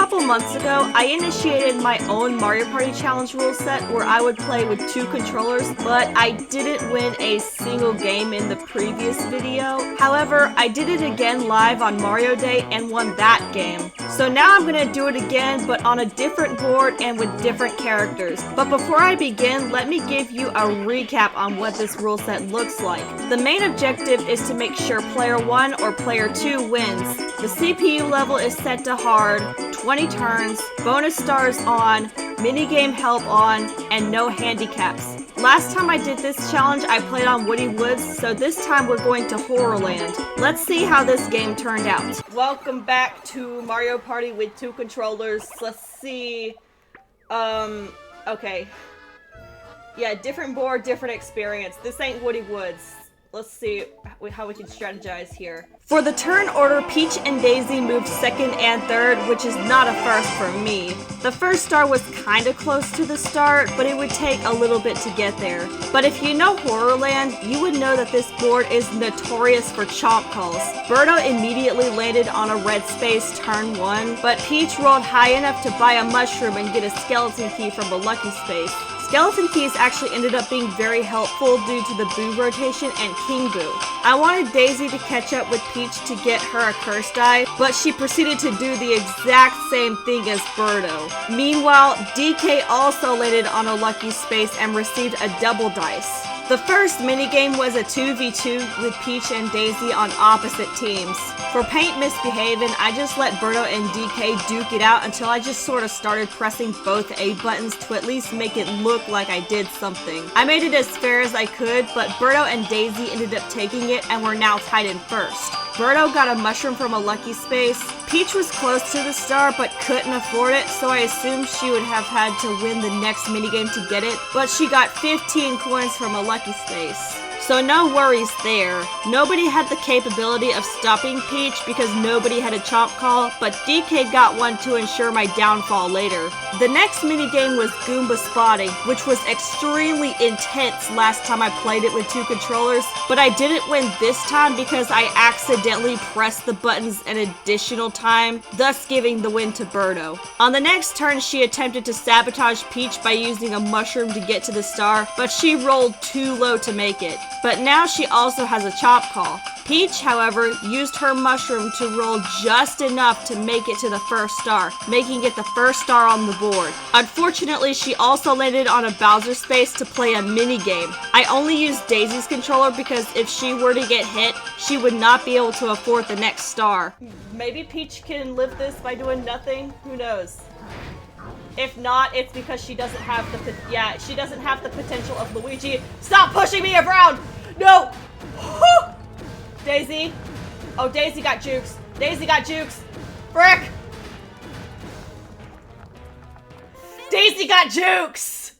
couple months ago, I initiated my own Mario Party Challenge rule set where I would play with 2 controllers, but I didn't win a single game in the previous video. However, I did it again live on Mario Day and won that game. So now I'm gonna do it again, but on a different board and with different characters. But before I begin, let me give you a recap on what this rule set looks like. The main objective is to make sure player 1 or player 2 wins. The CPU level is set to hard, 20 turns, bonus stars on, minigame help on, and no handicaps. Last time I did this challenge, I played on Woody Woods, so this time we're going to Horrorland. Let's see how this game turned out. Welcome back to Mario Party with 2 controllers. Let's see. Okay. Yeah, different board, different experience. This ain't Woody Woods. Let's see how we can strategize here. For the turn order, Peach and Daisy moved 2nd and 3rd, which is not a first for me. The first star was kinda close to the start, but it would take a little bit to get there. But if you know Horrorland, you would know that this board is notorious for chomp calls. Birdo immediately landed on a red space turn 1, but Peach rolled high enough to buy a mushroom and get a skeleton key from a lucky space. Skeleton keys actually ended up being very helpful due to the Boo rotation and King Boo. I wanted Daisy to catch up with Peach to get her a curse die, but she proceeded to do the exact same thing as Birdo. Meanwhile, DK also landed on a lucky space and received a double dice. The first minigame was a 2v2 with Peach and Daisy on opposite teams. For Paint Misbehavin', I just let Birdo and DK duke it out until I just sort of started pressing both A buttons to at least make it look like I did something. I made it as fair as I could, but Birdo and Daisy ended up taking it and were now tied in first. Birdo got a mushroom from a lucky space. Peach was close to the star but couldn't afford it, so I assumed she would have had to win the next minigame to get it, but she got 15 coins from a lucky space. So no worries there. Nobody had the capability of stopping Peach because nobody had a chomp call, but DK got one to ensure my downfall later. The next minigame was Goomba Spotting, which was extremely intense last time I played it with 2 controllers, but I didn't win this time because I accidentally pressed the buttons an additional time, thus giving the win to Birdo. On the next turn, she attempted to sabotage Peach by using a mushroom to get to the star, but she rolled too low to make it. But now she also has a chomp call. Peach, however, used her mushroom to roll just enough to make it to the first star, making it the first star on the board. Unfortunately, she also landed on a Bowser space to play a minigame. I only used Daisy's controller because if she were to get hit, she would not be able to afford the next star. Maybe Peach can live this by doing nothing? Who knows? If not, it's because she doesn't have the potential of Luigi. Stop pushing me around! No! Daisy. Oh, Daisy got jukes. Daisy got jukes. Frick! Daisy got jukes!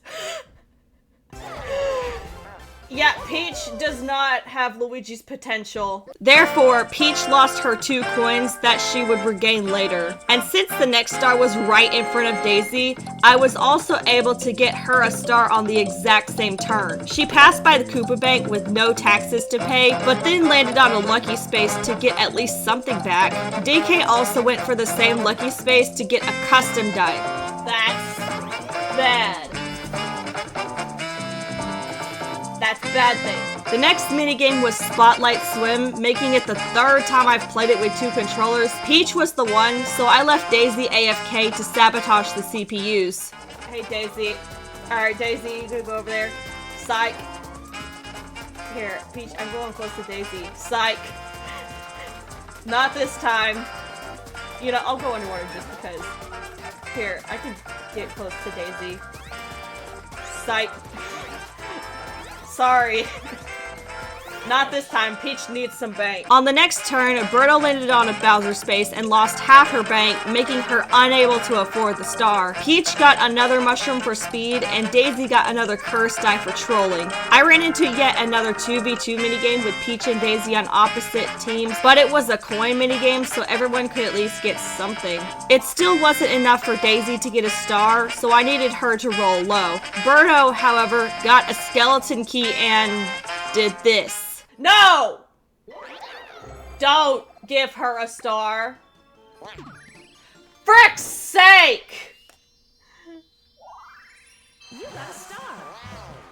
Yeah, Peach does not have Luigi's potential. Therefore, Peach lost her 2 coins that she would regain later. And since the next star was right in front of Daisy, I was also able to get her a star on the exact same turn. She passed by the Koopa Bank with no taxes to pay, but then landed on a lucky space to get at least something back. DK also went for the same lucky space to get a custom die. That's bad. That's a bad thing. The next minigame was Spotlight Swim, making it the 3rd time I've played it with 2 controllers. Peach was the one, so I left Daisy AFK to sabotage the CPUs. Hey Daisy. Alright Daisy, you gonna go over there? Psych. Here, Peach, I'm going close to Daisy. Psych. Not this time. You know, I'll go in order just because. Here, I can get close to Daisy. Psych. Sorry. Not this time. Peach needs some bank. On the next turn, Birdo landed on a Bowser space and lost half her bank, making her unable to afford the star. Peach got another mushroom for speed, and Daisy got another curse die for trolling. I ran into yet another 2v2 minigame with Peach and Daisy on opposite teams, but it was a coin minigame, so everyone could at least get something. It still wasn't enough for Daisy to get a star, so I needed her to roll low. Birdo, however, got a skeleton key and did this. No! Don't give her a star. Frick's sake!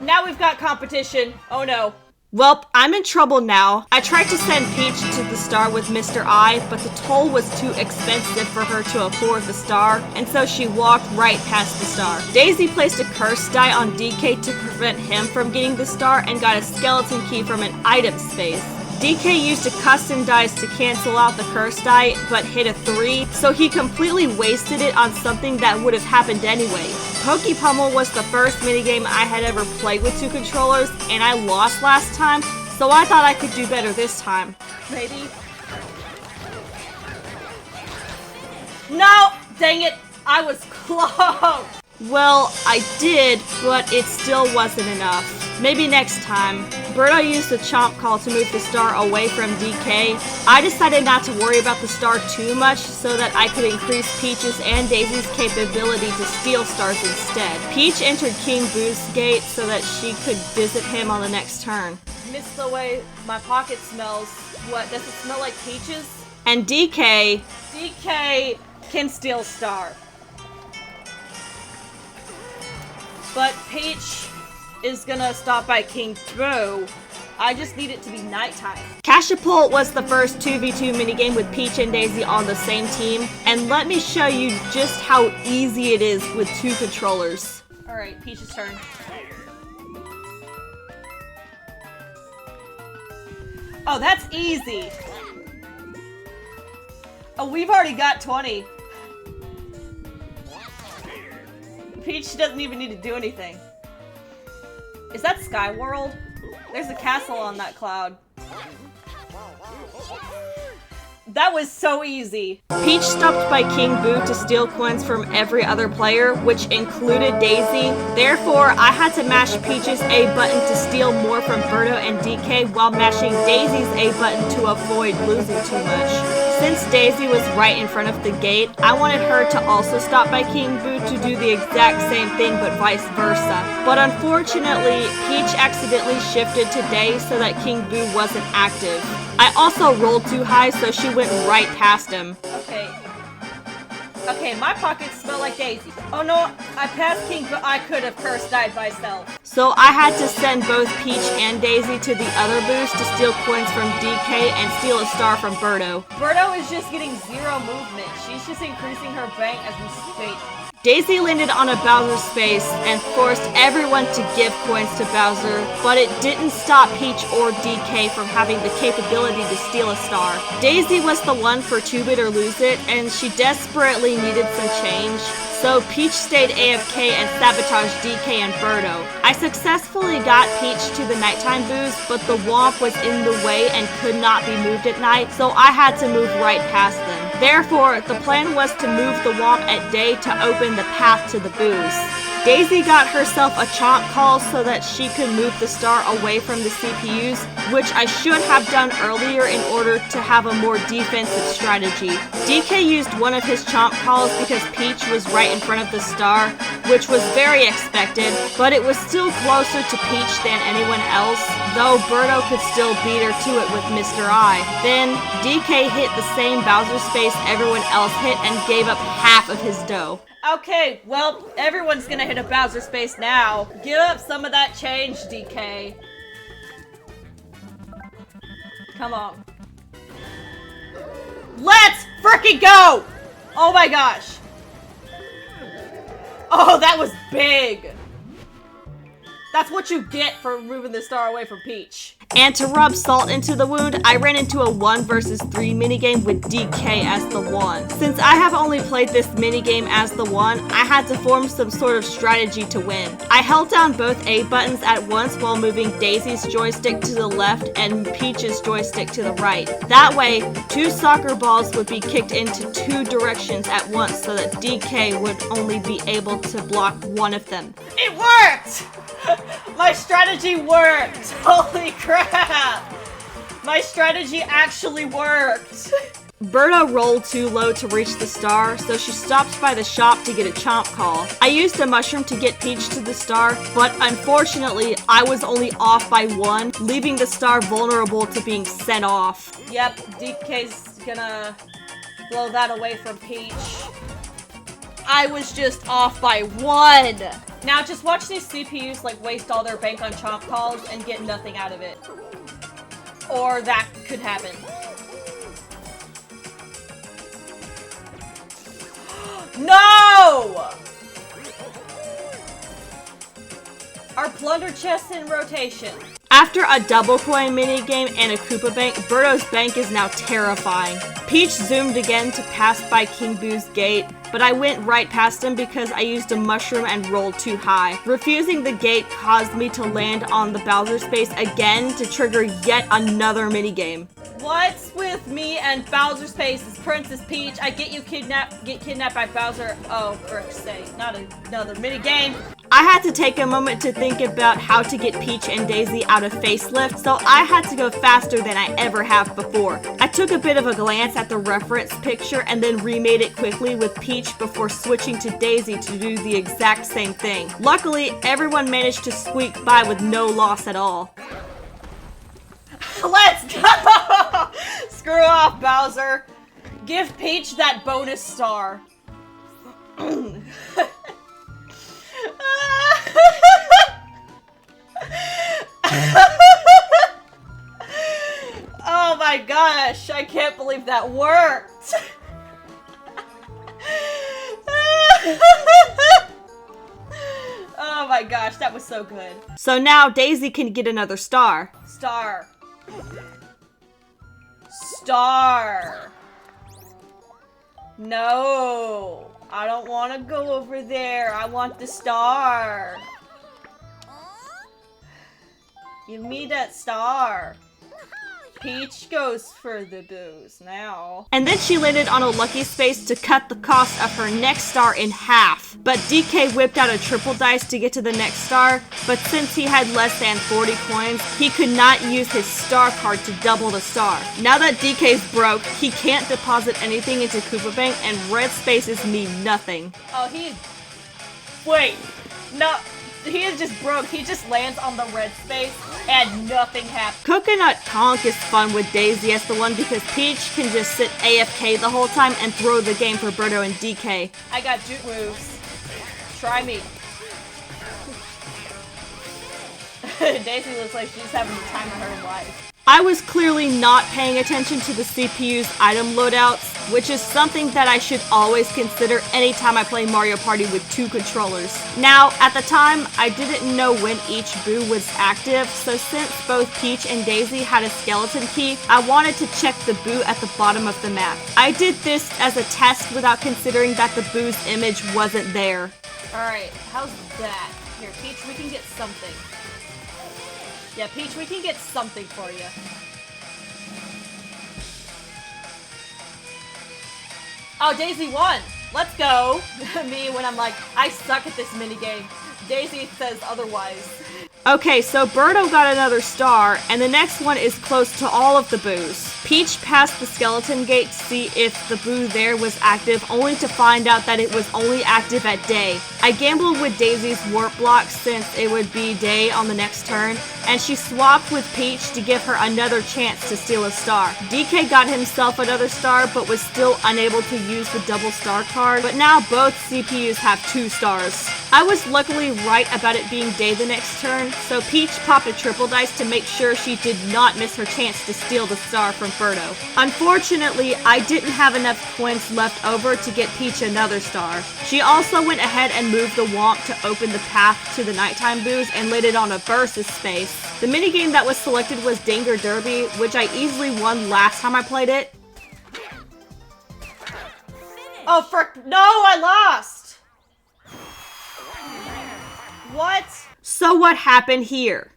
now we've got competition. Oh no. Welp, I'm in trouble now. I tried to send Peach to the star with Mr. I, but the toll was too expensive for her to afford the star, and so she walked right past the star. Daisy placed a curse die on DK to prevent him from getting the star and got a skeleton key from an item space. DK used a custom dice to cancel out the curse die, but hit a 3, so he completely wasted it on something that would have happened anyway. Pokey Pummel was the first minigame I had ever played with 2 controllers, and I lost last time, so I thought I could do better this time. Maybe? No! Dang it! I was close! Well, I did, but it still wasn't enough. Maybe next time. Birdo used the chomp call to move the star away from DK. I decided not to worry about the star too much so that I could increase Peach's and Daisy's capability to steal stars instead. Peach entered King Boo's gate so that she could visit him on the next turn. Miss the way my pocket smells. What, does it smell like peaches? And DK can steal star. But Peach is gonna stop by King Boo. I just need it to be nighttime. Cashapult was the first 2v2 minigame with Peach and Daisy on the same team, and let me show you just how easy it is with 2 controllers. Alright, Peach's turn. Oh, that's easy! Oh, we've already got 20. Peach doesn't even need to do anything. Is that Sky World? There's a castle on that cloud. That was so easy. Peach stopped by King Boo to steal coins from every other player, which included Daisy. Therefore, I had to mash Peach's A button to steal more from Birdo and DK while mashing Daisy's A button to avoid losing too much. Since Daisy was right in front of the gate, I wanted her to also stop by King Boo to do the exact same thing but vice versa. But unfortunately, Peach accidentally shifted to Day so that King Boo wasn't active. I also rolled too high so she went right past him. Okay, my pockets smell like Daisy. Oh no, I passed King Boo. I could have cursed died myself. So I had to send both Peach and Daisy to the other boost to steal coins from DK and steal a star from Birdo. Birdo is just getting 0 movement. She's just increasing her bank as we speak. Daisy landed on a Bowser space and forced everyone to give coins to Bowser, but it didn't stop Peach or DK from having the capability to steal a star. Daisy was the one for 2-bit or lose it, and she desperately needed some change. So Peach stayed AFK and sabotaged DK and Birdo. I successfully got Peach to the nighttime boost, but the Womp was in the way and could not be moved at night, so I had to move right past them. Therefore, the plan was to move the Womp at day to open the path to the boost. Daisy got herself a chomp call so that she could move the star away from the CPUs, which I should have done earlier in order to have a more defensive strategy. DK used one of his chomp calls because Peach was right in front of the star, which was very expected, but it was still closer to Peach than anyone else, though Birdo could still beat her to it with Mr. I. Then, DK hit the same Bowser space everyone else hit and gave up half of his dough. Okay, well, everyone's gonna hit a Bowser space now. Give up some of that change, DK. Come on. Let's frickin' go! Oh my gosh. Oh, that was big. That's what you get for moving the star away from Peach. And to rub salt into the wound, I ran into a 1 vs 3 minigame with DK as the 1. Since I have only played this minigame as the 1, I had to form some sort of strategy to win. I held down both A buttons at once while moving Daisy's joystick to the left and Peach's joystick to the right. That way, 2 soccer balls would be kicked into 2 directions at once so that DK would only be able to block one of them. It worked! My strategy worked! Holy crap! My strategy actually worked! Birdo rolled too low to reach the star, so she stopped by the shop to get a chomp call. I used a mushroom to get Peach to the star, but unfortunately, I was only off by 1, leaving the star vulnerable to being sent off. Yep, DK's gonna blow that away from Peach. I was just off by 1. Now just watch these CPUs like waste all their bank on chomp calls and get nothing out of it. Or that could happen. No! Our plunder chest's in rotation. After a double coin minigame and a Koopa bank, Birdo's bank is now terrifying. Peach zoomed again to pass by King Boo's gate, but I went right past him because I used a mushroom and rolled too high. Refusing the gate caused me to land on the Bowser space again to trigger yet another minigame. What's with me and Bowser spaces? Princess Peach, I get kidnapped by Bowser. Oh, frick's sake, not another minigame. I had to take a moment to think about how to get Peach and Daisy out of facelift, so I had to go faster than I ever have before. I took a bit of a glance at the reference picture and then remade it quickly with Peach before switching to Daisy to do the exact same thing. Luckily, everyone managed to squeak by with no loss at all. Let's go! Screw off, Bowser. Give Peach that bonus star. Oh my gosh, I can't believe that worked. Oh my gosh, that was so good. So now Daisy can get another star. Star. No, I don't want to go over there. I want the star. Give me that star. Peach goes for the booze now. And then she landed on a lucky space to cut the cost of her next star in half. But DK whipped out a triple dice to get to the next star, but since he had less than 40 coins, he could not use his star card to double the star. Now that DK's broke, he can't deposit anything into Koopa Bank and red spaces mean nothing. Oh, wait, no. He is just broke. He just lands on the red space and nothing happens. Coconut Conk is fun with Daisy as the one because Peach can just sit AFK the whole time and throw the game for Birdo and DK. I got juke moves. Try me. Daisy looks like she's having the time of her life. I was clearly not paying attention to the CPU's item loadouts, which is something that I should always consider anytime I play Mario Party with 2 controllers. Now, at the time, I didn't know when each boo was active, so since both Peach and Daisy had a skeleton key, I wanted to check the boo at the bottom of the map. I did this as a test without considering that the boo's image wasn't there. Alright, how's that? Here, Peach, we can get something. Yeah, Peach, we can get something for you. Oh, Daisy won! Let's go! Me when I'm like, I suck at this minigame. Daisy says otherwise. Okay, so Birdo got another star, and the next one is close to all of the boos. Peach passed the skeleton gate to see if the boo there was active, only to find out that it was only active at day. I gambled with Daisy's warp block since it would be day on the next turn, and she swapped with Peach to give her another chance to steal a star. DK got himself another star, but was still unable to use the double star card, but now both CPUs have 2 stars. I was luckily right about it being day the next turn, so Peach popped a triple dice to make sure she did not miss her chance to steal the star from Birdo. Unfortunately, I didn't have enough coins left over to get Peach another star. She also went ahead and moved the Womp to open the path to the nighttime boos and laid it on a versus space. The minigame that was selected was Danger Derby, which I easily won last time I played it. Oh frick, no, I lost! What? So what happened here?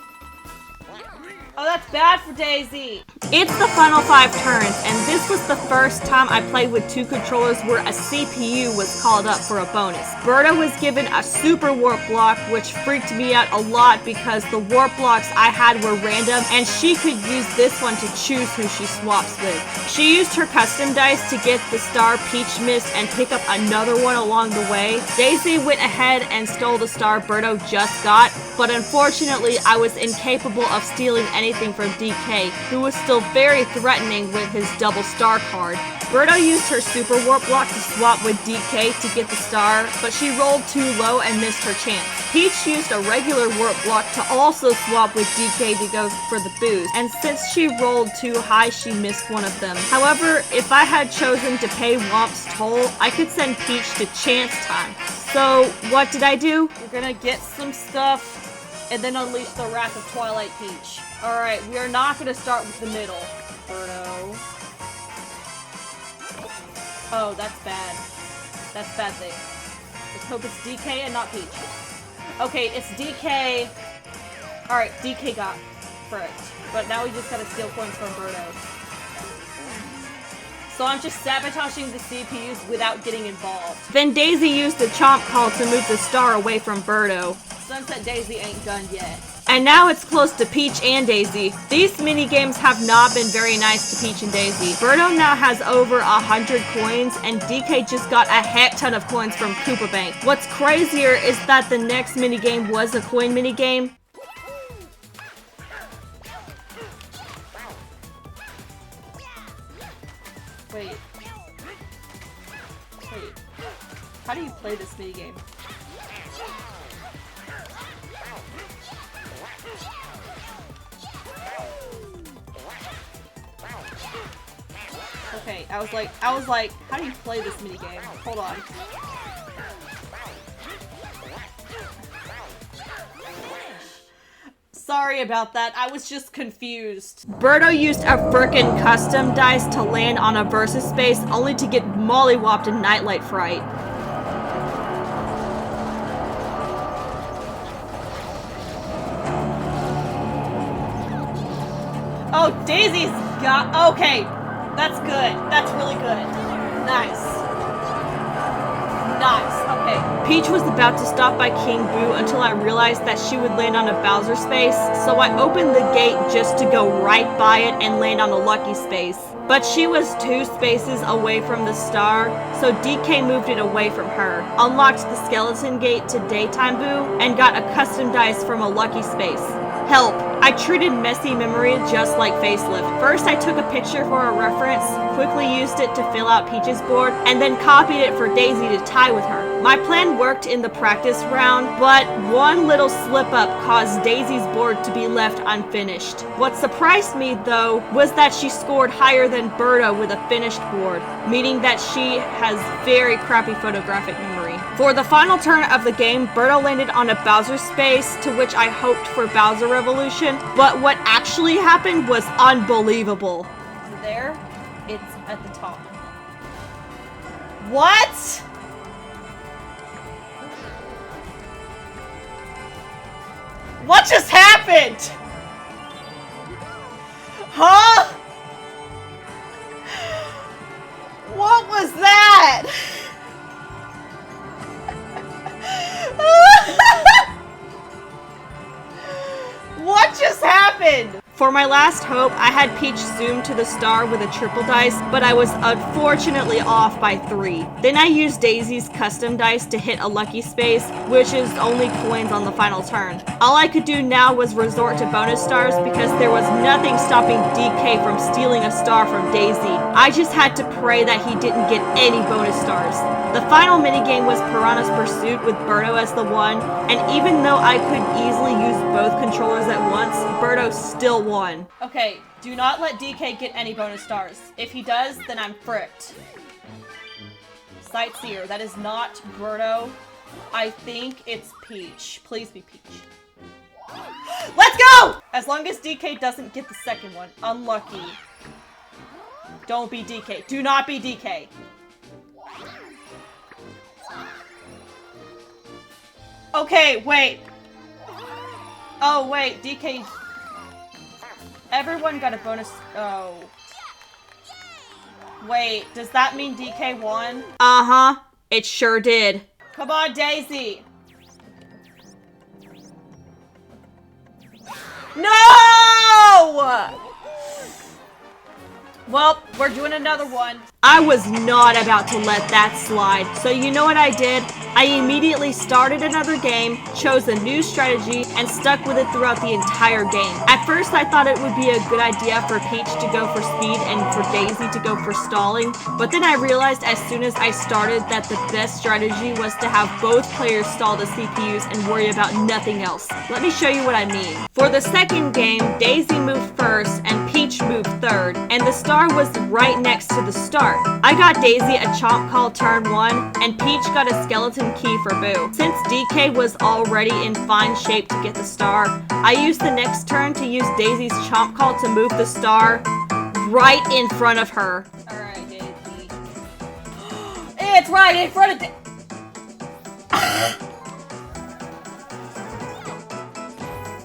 Oh, that's bad for Daisy. It's the final 5 turns, and this was the first time I played with 2 controllers where a CPU was called up for a bonus. Birdo was given a super warp block, which freaked me out a lot because the warp blocks I had were random, and she could use this one to choose who she swaps with. She used her custom dice to get the star Peach missed and pick up another one along the way. Daisy went ahead and stole the star Birdo just got, but unfortunately I was incapable of stealing anything anything from DK, who was still very threatening with his double star card. Birdo used her super warp block to swap with DK to get the star, but she rolled too low and missed her chance. Peach used a regular warp block to also swap with DK to go for the boost, and since she rolled too high, she missed one of them. However, if I had chosen to pay Womp's toll, I could send Peach to chance time. So, what did I do? We're gonna get some stuff, and then unleash the wrath of Twilight Peach. Alright, we are not gonna start with the middle. Birdo. Oh, that's bad. That's a bad thing. Let's hope it's DK and not Peach. Okay, it's DK. Alright, DK got fricked. But now we just gotta steal coins from Birdo. So I'm just sabotaging the CPUs without getting involved. Then Daisy used the chomp call to move the star away from Birdo. Sunset Daisy ain't done yet. And now it's close to Peach and Daisy. These minigames have not been very nice to Peach and Daisy. Birdo now has over 100 coins, and DK just got a heck ton of coins from Koopa Bank. What's crazier is that the next minigame was a coin minigame. Wait. How do you play this minigame? Okay, I was like, how do you play this minigame? Hold on. Sorry about that, I was just confused. Birdo used a frickin' custom dice to land on a versus space only to get mollywopped in Nightlight Fright. Oh, Daisy's got- okay. That's good. That's really good. Nice. Nice. Okay. Peach was about to stop by King Boo until I realized that she would land on a Bowser space, so I opened the gate just to go right by it and land on a lucky space. But she was 2 spaces away from the star, so DK moved it away from her, unlocked the skeleton gate to Daytime Boo, and got a custom dice from a lucky space. Help! I treated messy memory just like Facelift. First, I took a picture for a reference, quickly used it to fill out Peach's board, and then copied it for Daisy to tie with her. My plan worked in the practice round, but one little slip-up caused Daisy's board to be left unfinished. What surprised me, though, was that she scored higher than Birdo with a finished board, meaning that she has very crappy photographic memory. For the final turn of the game, Birdo landed on a Bowser space, to which I hoped for Bowser Revolution, but what actually happened was unbelievable. There, it's at the top. What? What just happened? Huh? What was that? What just happened? For my last hope, I had Peach zoom to the star with a triple dice, but I was unfortunately off by 3. Then I used Daisy's custom dice to hit a lucky space, which is only coins on the final turn. All I could do now was resort to bonus stars because there was nothing stopping DK from stealing a star from Daisy. I just had to pray that he didn't get any bonus stars. The final minigame was Piranha's Pursuit with Birdo as the one, and even though I could easily use both controllers at once, Birdo still won. Okay, do not let DK get any bonus stars. If he does, then I'm fricked. Sightseer, that is not Birdo. I think it's Peach. Please be Peach. Let's go! As long as DK doesn't get the second one. Unlucky. Don't be DK. Do not be DK. Okay, wait. Oh, wait, DK... Everyone got a bonus... Oh. Wait, does that mean DK won? Uh-huh, it sure did. Come on, Daisy! No! Well, we're doing another one. I was not about to let that slide, so you know what I did? I immediately started another game, chose a new strategy, and stuck with it throughout the entire game. At first I thought it would be a good idea for Peach to go for speed and for Daisy to go for stalling, but then I realized as soon as I started that the best strategy was to have both players stall the CPUs and worry about nothing else. Let me show you what I mean. For the second game, Daisy moved first and Peach moved third, and the star was right next to the start. I got Daisy a chomp call turn 1, and Peach got a skeleton key for Boo. Since DK was already in fine shape to get the star, I used the next turn to use Daisy's chomp call to move the star right in front of her. Alright, Daisy. It's right in front of Daisy!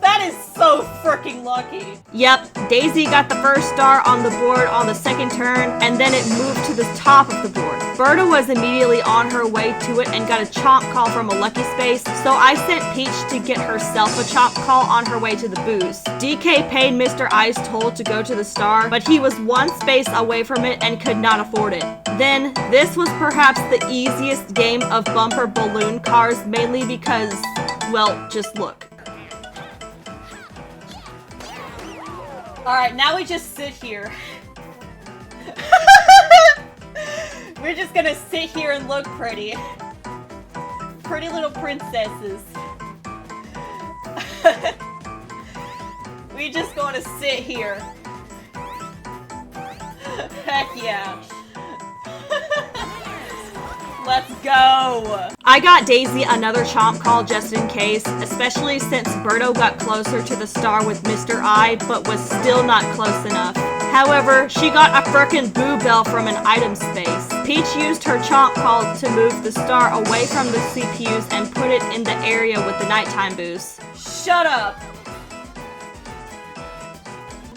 That is so freaking lucky. Yep, Daisy got the first star on the board on the second turn, and then it moved to the top of the board. Berta was immediately on her way to it and got a chomp call from a lucky space, so I sent Peach to get herself a chomp call on her way to the booze. DK paid Mr. I's toll to go to the star, but he was one space away from it and could not afford it. Then, this was perhaps the easiest game of bumper balloon cars, mainly because, well, just look. Alright, now we just sit here. We're just gonna sit here and look pretty. Pretty little princesses. We just gonna sit here. Heck yeah. Let's go! I got Daisy another chomp call just in case, especially since Berto got closer to the star with Mr. I, but was still not close enough. However, she got a frickin' boo bell from an item space. Peach used her chomp call to move the star away from the CPUs and put it in the area with the nighttime boost. Shut up!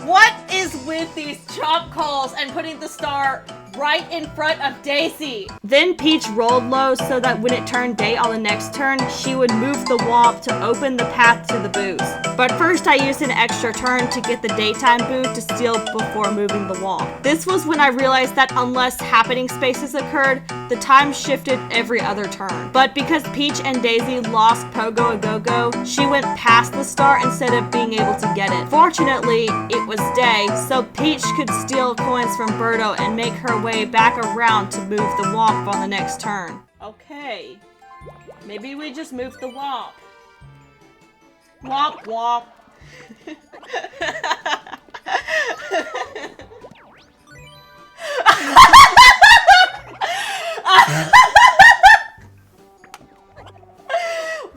What is with these chomp calls and putting the star right in front of Daisy? Then Peach rolled low so that when it turned day on the next turn, she would move the womp to open the path to the boost. But first I used an extra turn to get the daytime boo to steal before moving the womp. This was when I realized that unless happening spaces occurred, the time shifted every other turn. But because Peach and Daisy lost Pogo a Go-Go, she went past the star instead of being able to get it. Fortunately, it was day, so Peach could steal coins from Berto and make her way back around to move the womp on the next turn. Okay. Maybe we just move the womp. Womp womp.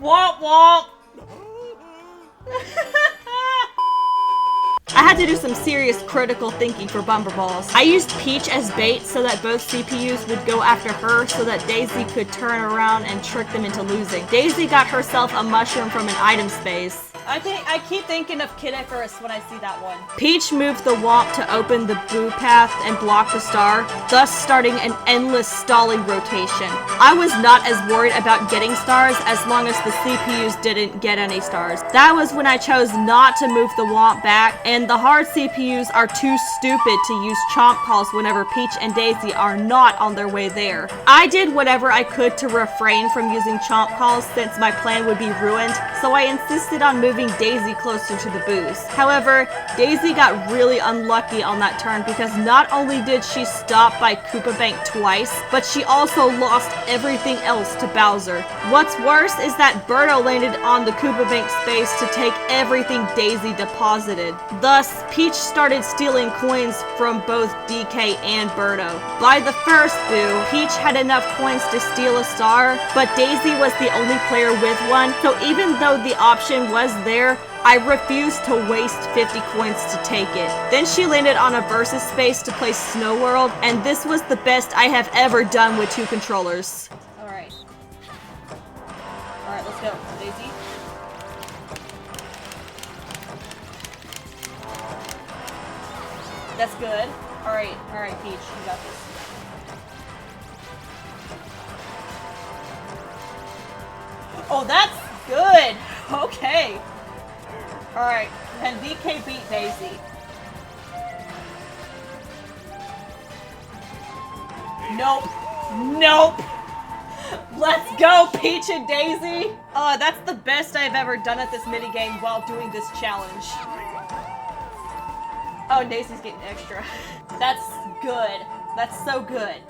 Womp womp. I had to do some serious critical thinking for bumper balls. I used Peach as bait so that both CPUs would go after her so that Daisy could turn around and trick them into losing. Daisy got herself a mushroom from an item space. I keep thinking of Kid Icarus when I see that one. Peach moved the womp to open the boo path and block the star, thus starting an endless stalling rotation. I was not as worried about getting stars as long as the CPUs didn't get any stars. That was when I chose not to move the womp back, and the hard CPUs are too stupid to use chomp calls whenever Peach and Daisy are not on their way there. I did whatever I could to refrain from using chomp calls since my plan would be ruined, so I insisted on moving Daisy closer to the boost. However, Daisy got really unlucky on that turn because not only did she stop by Koopa Bank twice, but she also lost everything else to Bowser. What's worse is that Berto landed on the Koopa Bank space to take everything Daisy deposited. Thus, Peach started stealing coins from both DK and Berto. By the first boo, Peach had enough coins to steal a star, but Daisy was the only player with one, so even though the option was there, I refused to waste 50 coins to take it. Then she landed on a versus space to play Snow World, and this was the best I have ever done with two controllers. Alright. Alright, let's go. Daisy. That's good. Alright, Peach, you got this. Oh, that's good! Okay. Alright, and DK beat Daisy. Nope. Nope. Let's go, Peach and Daisy! That's the best I've ever done at this minigame while doing this challenge. Oh, Daisy's getting extra. That's good. That's so good.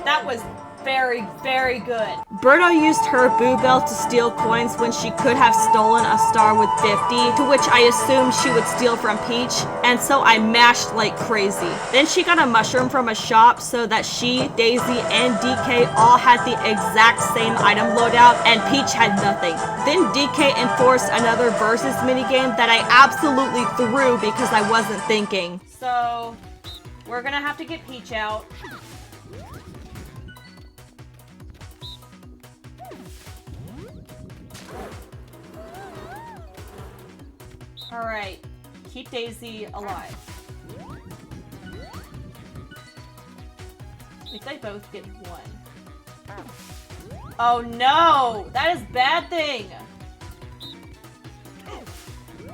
That was very, very good. Birdo used her boo bell to steal coins when she could have stolen a star with 50, to which I assumed she would steal from Peach, and so I mashed like crazy. Then she got a mushroom from a shop so that she, Daisy, and DK all had the exact same item loadout, and Peach had nothing. Then DK enforced another versus minigame that I absolutely threw because I wasn't thinking. So, we're gonna have to get Peach out. Alright, keep Daisy alive. If they both get one. Oh no! That is bad thing!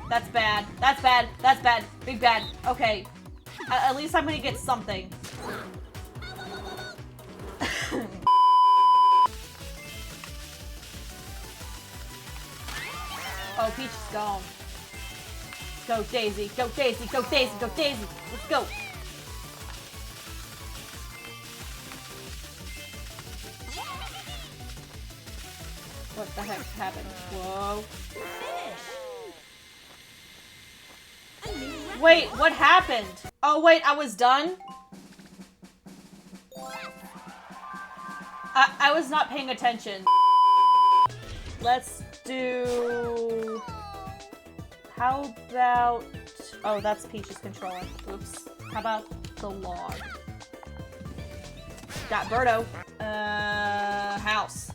That's bad. That's bad. That's bad. Big bad. Okay. At least I'm gonna get something. Oh, Peach is gone. Go Daisy, go Daisy, go Daisy, go Daisy. Let's go. What the heck happened? Whoa. Wait, what happened? Oh wait, I was done? I was not paying attention. Let's do... How about... Oh, that's Peach's controller. Oops. How about the log? Got Birdo. House.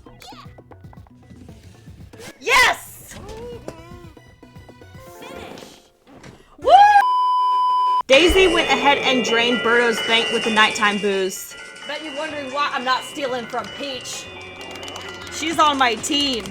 Yes! Woo! Daisy went ahead and drained Birdo's bank with the nighttime booze. Bet you're wondering why I'm not stealing from Peach. She's on my team.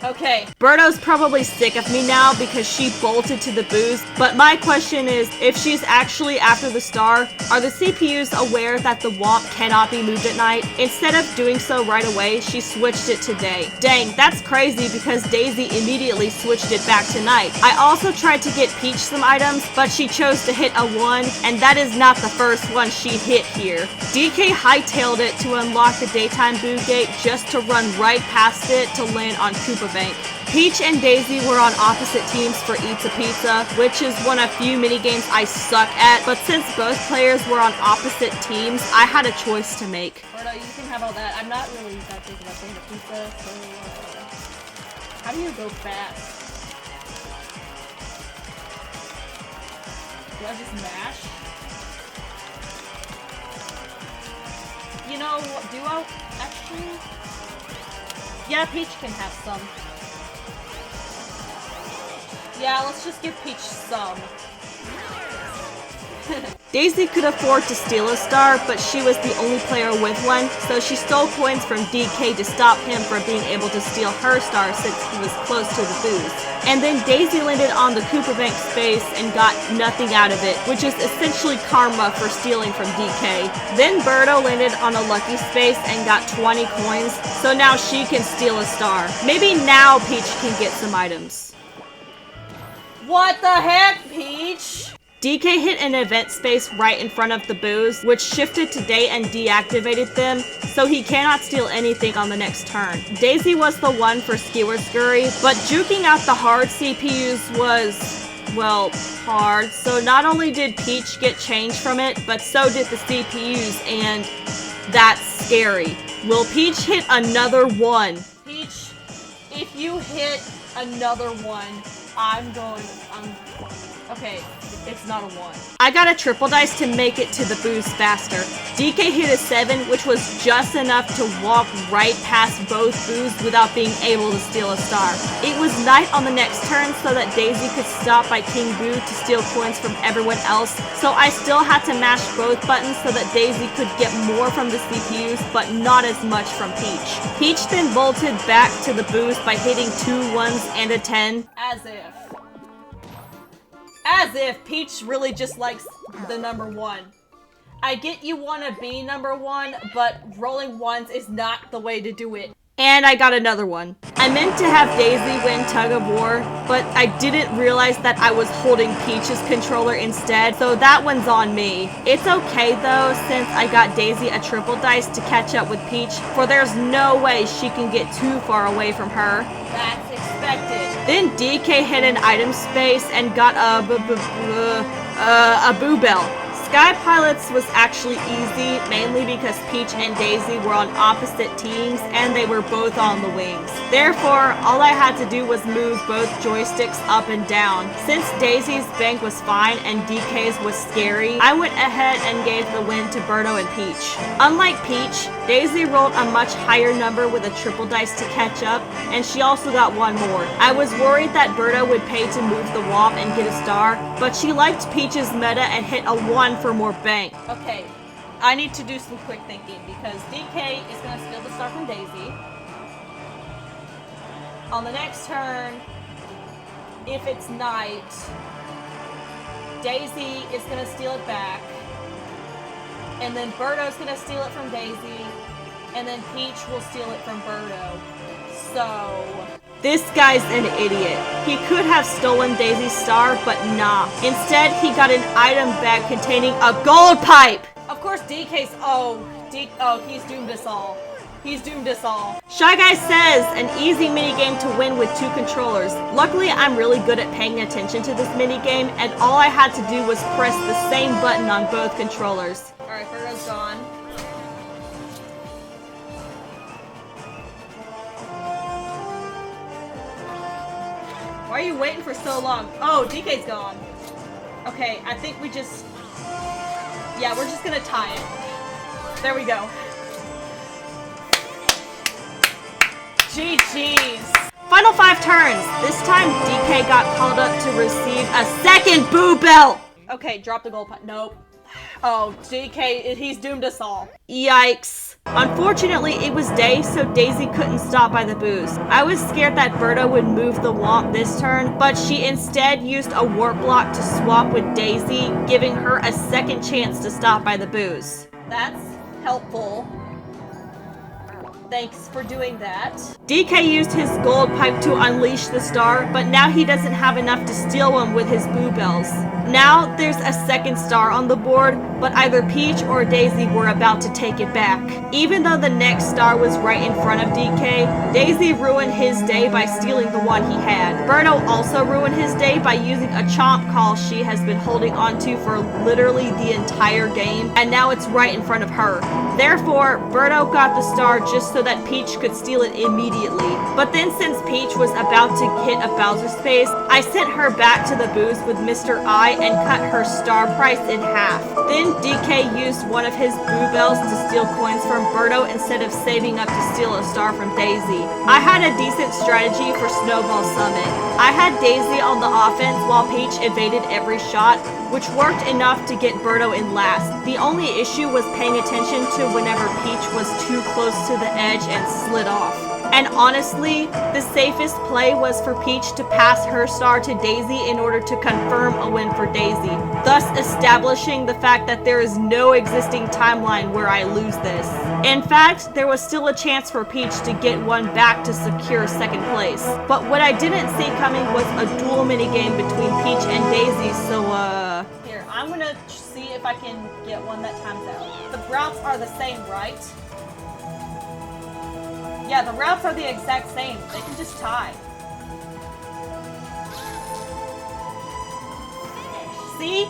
Okay. Birdo's probably sick of me now because she bolted to the booze, but my question is, if she's actually after the star, are the CPUs aware that the Womp cannot be moved at night? Instead of doing so right away, she switched it to day. Dang, that's crazy because Daisy immediately switched it back to night. I also tried to get Peach some items, but she chose to hit a 1, and that is not the first one she hit here. DK hightailed it to unlock the daytime boo gate just to run right past it to land on Koopa Bank. Peach and Daisy were on opposite teams for Eats a Pizza, which is one of few minigames I suck at, but since both players were on opposite teams, I had a choice to make. Birdo, you can have all that. I'm not really that big about saying a pizza, so... how do you go fast? Do I just mash? You know, do I actually? Yeah, Peach can have some. Yeah, let's just give Peach some. Daisy could afford to steal a star, but she was the only player with one, so she stole coins from DK to stop him from being able to steal her star since he was close to the booze. And then Daisy landed on the Koopa Bank space and got nothing out of it, which is essentially karma for stealing from DK. Then Birdo landed on a lucky space and got 20 coins, so now she can steal a star. Maybe now Peach can get some items. What the heck, Peach? DK hit an event space right in front of the booze, which shifted to day and deactivated them, so he cannot steal anything on the next turn. Daisy was the one for Skewer Scurry, but juking out the hard CPUs was, well, hard. So not only did Peach get change from it, but so did the CPUs, and that's scary. Will Peach hit another one? Peach, if you hit another one, okay, it's not a 1. I got a triple dice to make it to the booze faster. DK hit a 7, which was just enough to walk right past both boos without being able to steal a star. It was night on the next turn so that Daisy could stop by King Boo to steal coins from everyone else, so I still had to mash both buttons so that Daisy could get more from the CPUs, but not as much from Peach. Peach then bolted back to the booze by hitting 2 1s and a 10. As if Peach really just likes the number 1. I get you want to be number one, but rolling ones is not the way to do it. And I got another one. I meant to have Daisy win Tug of War, but I didn't realize that I was holding Peach's controller instead, so that one's on me. It's okay though, since I got Daisy a triple dice to catch up with Peach, for there's no way she can get too far away from her. That's expected. Then DK hit an item space and got a Boo Bell. Sky Pilots was actually easy, mainly because Peach and Daisy were on opposite teams and they were both on the wings. Therefore, all I had to do was move both joysticks up and down. Since Daisy's bank was fine and DK's was scary, I went ahead and gave the win to Birdo and Peach. Unlike Peach, Daisy rolled a much higher number with a triple dice to catch up, and she also got one more. I was worried that Birdo would pay to move the womp and get a star, but she liked Peach's meta and hit a 1 for more bank. Okay, I need to do some quick thinking because DK is going to steal the star from Daisy. On the next turn, if it's night, Daisy is going to steal it back. And then Birdo's going to steal it from Daisy. And then Peach will steal it from Birdo. So... this guy's an idiot. He could have stolen Daisy's star, but nah. Instead, he got an item bag containing a gold pipe! Of course, DK's... he's doomed us all. He's doomed us all. Shy Guy says, an easy minigame to win with 2 controllers. Luckily, I'm really good at paying attention to this minigame, and all I had to do was press the same button on both controllers. Alright, Birdo's gone. Why are you waiting for so long? Oh, DK's gone. Okay, I think we just... yeah, we're just gonna tie it. There we go. GG's. Final 5 turns. This time, DK got called up to receive a second Boo Bell. Okay, drop the gold pot. Nope. Oh, DK, he's doomed us all. Yikes. Unfortunately, it was day, so Daisy couldn't stop by the boos. I was scared that Birdo would move the womp this turn, but she instead used a warp block to swap with Daisy, giving her a second chance to stop by the boos. That's helpful. Thanks for doing that. DK used his gold pipe to unleash the star, but now he doesn't have enough to steal one with his Boo Bells. Now there's a second star on the board, but either Peach or Daisy were about to take it back. Even though the next star was right in front of DK, Daisy ruined his day by stealing the one he had. Birdo also ruined his day by using a chomp call she has been holding onto for literally the entire game, and now it's right in front of her. Therefore, Birdo got the star just so that Peach could steal it immediately. But then since Peach was about to hit a Bowser space, I sent her back to the booth with Mr. I and cut her star price in half. Then DK used one of his Boo Bells to steal coins from Birdo instead of saving up to steal a star from Daisy. I had a decent strategy for Snowball Summit. I had Daisy on the offense while Peach evaded every shot, which worked enough to get Birdo in last. The only issue was paying attention to whenever Peach was too close to the edge and slid off. And honestly, the safest play was for Peach to pass her star to Daisy in order to confirm a win for Daisy, thus establishing the fact that there is no existing timeline where I lose this. In fact, there was still a chance for Peach to get one back to secure second place. But what I didn't see coming was a dual minigame between Peach and Daisy, so here, I'm gonna see if I can get one that times out. The routes are the same, right? Yeah, the routes are the exact same. They can just tie. See?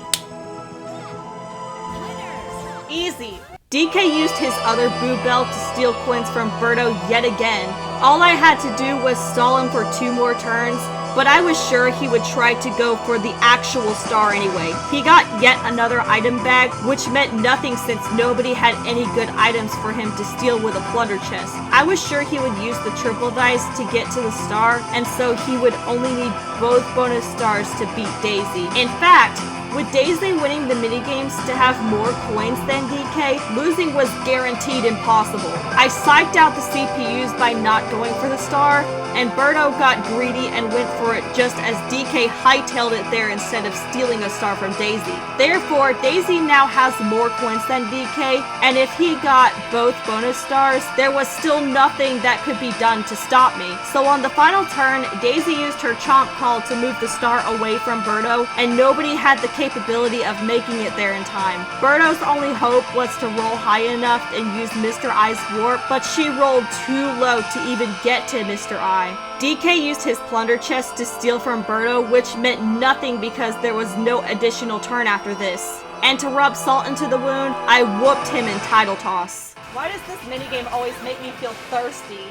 Easy. DK used his other Boo Bell to steal coins from Birdo yet again. All I had to do was stall him for 2 more turns, but I was sure he would try to go for the actual star anyway. He got yet another item bag, which meant nothing since nobody had any good items for him to steal with a plunder chest. I was sure he would use the triple dice to get to the star, and so he would only need both bonus stars to beat Daisy. In fact, with Daisy winning the minigames to have more coins than DK, losing was guaranteed impossible. I psyched out the CPUs by not going for the star, and Birdo got greedy and went for it just as DK hightailed it there instead of stealing a star from Daisy. Therefore, Daisy now has more coins than DK, and if he got both bonus stars, there was still nothing that could be done to stop me. So on the final turn, Daisy used her Chomp Call to move the star away from Birdo, and nobody had the capability of making it there in time. Birdo's only hope was to roll high enough and use Mr. I's warp, but she rolled too low to even get to Mr. I. DK used his plunder chest to steal from Birdo, which meant nothing because there was no additional turn after this. And to rub salt into the wound, I whooped him in Tidal Toss. Why does this minigame always make me feel thirsty?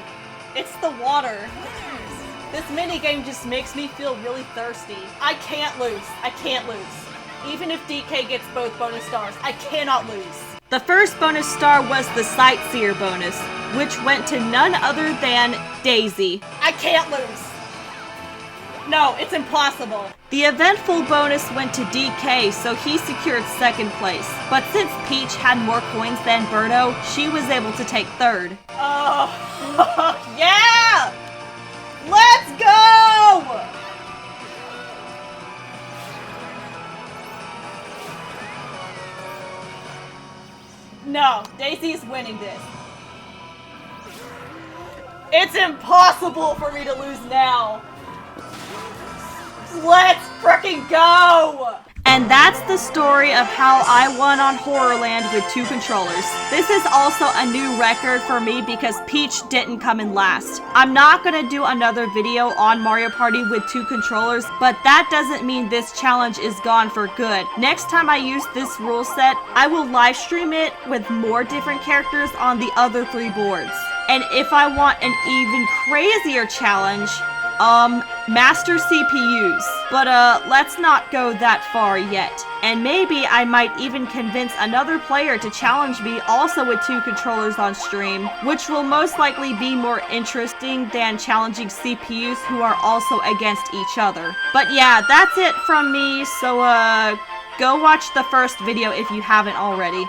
It's the water. This minigame just makes me feel really thirsty. I can't lose. I can't lose. Even if DK gets both bonus stars, I cannot lose. The first bonus star was the Sightseer bonus, which went to none other than Daisy. I can't lose. No, it's impossible. The eventful bonus went to DK, so he secured second place. But since Peach had more coins than Birdo, she was able to take third. Oh, yeah! Let's go! No, Daisy's winning this. It's impossible for me to lose now. Let's frickin' go! And that's the story of how I won on Horrorland with 2 controllers. This is also a new record for me because Peach didn't come in last. I'm not gonna do another video on Mario Party with 2 controllers, but that doesn't mean this challenge is gone for good. Next time I use this rule set, I will live stream it with more different characters on the other 3 boards. And if I want an even crazier challenge, master CPUs. But let's not go that far yet. And maybe I might even convince another player to challenge me also with 2 controllers on stream, which will most likely be more interesting than challenging CPUs who are also against each other. But yeah, that's it from me, so go watch the first video if you haven't already.